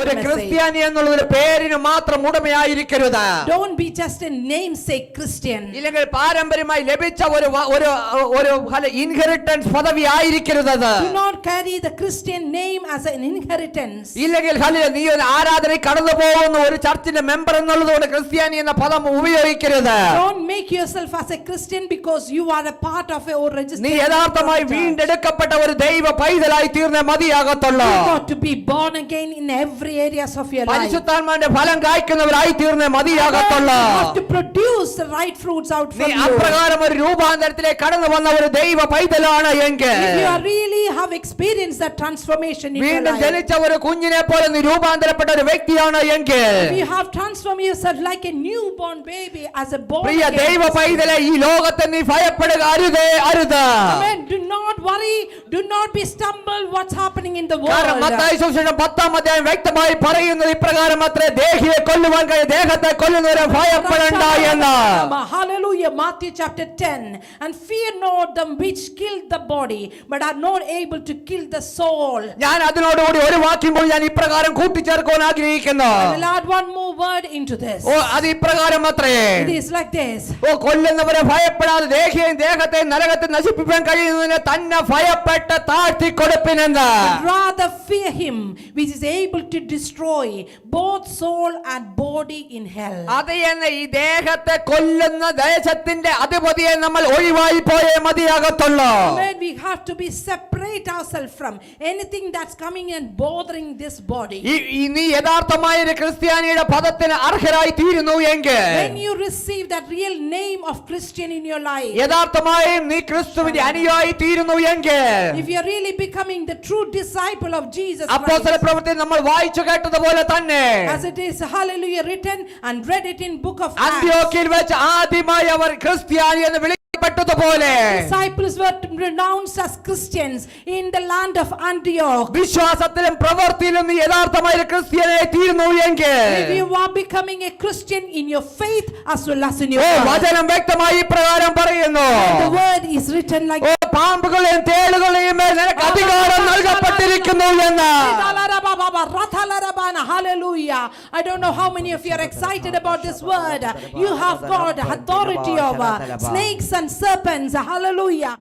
ഒരു ക്രിസ്ത്യാനി എന്നുള്ള ഒരു പേരിന് മാത്രം ഉടമയായിരിക്കരുത്. Don't be just a namesake Christian. ഇല്ലെങ്കിൽ പാരമ്പര്യമായി ലഭിച്ച ഒരു ഇൻഹെറിറ്റൻസ് പദവി ആയിരിക്കരുത്. Do not carry the Christian name as an inheritance. ഇല്ലെങ്കിൽ നീ ഒരു ആരാധന കടന്നു പോകുന്ന ഒരു ചർച്ചിന്റെ മെമ്പർ എന്നുള്ളതുകൊണ്ട് ക്രിസ്ത്യാനി എന്ന പദം ഉപയോഗിക്കരുത്. Don't make yourself as a Christian because you are a part of a registered. നീ യഥാർത്ഥമായി വീണ്ടെടുക്കപ്പെട്ട ഒരു ദൈവ പൈതലായി തീർന്നേ മതിയാകത്തുള്ളൂ. You got to be born again in every areas of your life. പരിശുദ്ധാത്മാവിന്റെ ഫലം കായ്ക്കുന്നവരായി തീർന്നേ മതിയാകത്തുള്ളൂ. You have to produce the right fruits out from നീ you. അപ്രകാരം ഒരു രൂപാന്തരത്തിലേക്ക് കടന്നു വന്ന ഒരു ദൈവ പൈതലാണ് എങ്കിൽ, if you really have experienced that transformation in your വീണ്ടും life, ജനിച്ച ഒരു കുഞ്ഞിനെ പോലെ നീ രൂപാന്തരപ്പെട്ട ഒരു വ്യക്തിയാണ് എങ്കിൽ, if you have transformed yourself like a newborn baby as a born Priya again ദൈവ പൈതലെ, ഈ ലോകത്തെ നീ ഭയപ്പെടുക അരുത്. Amen. Do not worry, do not be stumbled what's happening in the കാരണം world. മത്തായി സുവിശേഷം 10-ാം അധ്യായം വ്യക്തമായി പറയുന്നത് ഇപ്രകാരം അത്രേ, ദേഹിയെ കൊല്ലുവാൻ ദേഹത്തെ കൊല്ലുന്നവരെ ഭയപ്പെടേണ്ട എന്ന്. Hallelujah. Matthew chapter 10. And fear not them which kill the body, but are not able to kill the soul. ഞാൻ അതിനോടുകൂടി ഒരു വാക്യം കൂടി ഞാൻ ഇപ്രകാരം കൂട്ടിച്ചേർക്കാൻ ആഗ്രഹിക്കുന്നു. I will add one more word into this. അത് ഇപ്രകാരം അത്രേ, It is like this. കൊല്ലുന്നവരെ ഭയപ്പെടാതെ ദേഹിയെയും ദേഹത്തെ നരകത്തെ നശിപ്പിക്കാൻ കഴിയുന്നതിനെ തന്നെ ഭയപ്പെട്ട് താഴ്ത്തി കൊടുപ്പിനെന്ന്. Rather fear him which is able to destroy both soul and body in hell. അത് എന്ന് ഈ ദേഹത്തെ കൊല്ലുന്ന ദേശത്തിന്റെ അധിപതിയെ നമ്മൾ ഒഴിവായി പോയേ മതിയാകത്തുള്ളൂ. We have to be separate ourselves from anything that's coming and bothering this body. നീ യഥാർത്ഥമായ ഒരു ക്രിസ്ത്യാനിയുടെ പദത്തിന് അർഹരായി തീരുന്നു എങ്കിൽ, when you receive that real name of Christian in your life, യഥാർത്ഥമായും നീ ക്രിസ്തുവിന്റെ അനുയായി തീരുന്നു എങ്കിൽ, if you are really becoming the true disciple of Jesus അപ്പോസ്തല Christ, പ്രവൃത്തി നമ്മൾ വായിച്ചു കേട്ടതുപോലെ തന്നെ as it is hallelujah written and read it in book of Acts, അന്ത്യോക്യയിൽ വെച്ച് ആദ്യമായി അവർ ക്രിസ്ത്യാനി എന്ന് വിളിക്കപ്പെട്ടതുപോലെ, disciples were pronounced as Christians in the land of Antioch. വിശ്വാസത്തിലും പ്രവൃത്തിയിലും നീ യഥാർത്ഥമായ ഒരു ക്രിസ്ത്യാനിയായി തീരുന്നു എങ്കിൽ, if you are becoming a Christian in your faith as well as in your വചനം വ്യക്തമായി ഇപ്രകാരം പറയുന്നു, the word is written like പാമ്പുകളെയും തേളുകളെയും മേൽ നിനക്ക് അധികാരം നൽകപ്പെട്ടിരിക്കുന്നു എന്ന്. Hallelujah. I don't know how many of you are excited about this word. You have got authority over snakes and serpents. Hallelujah.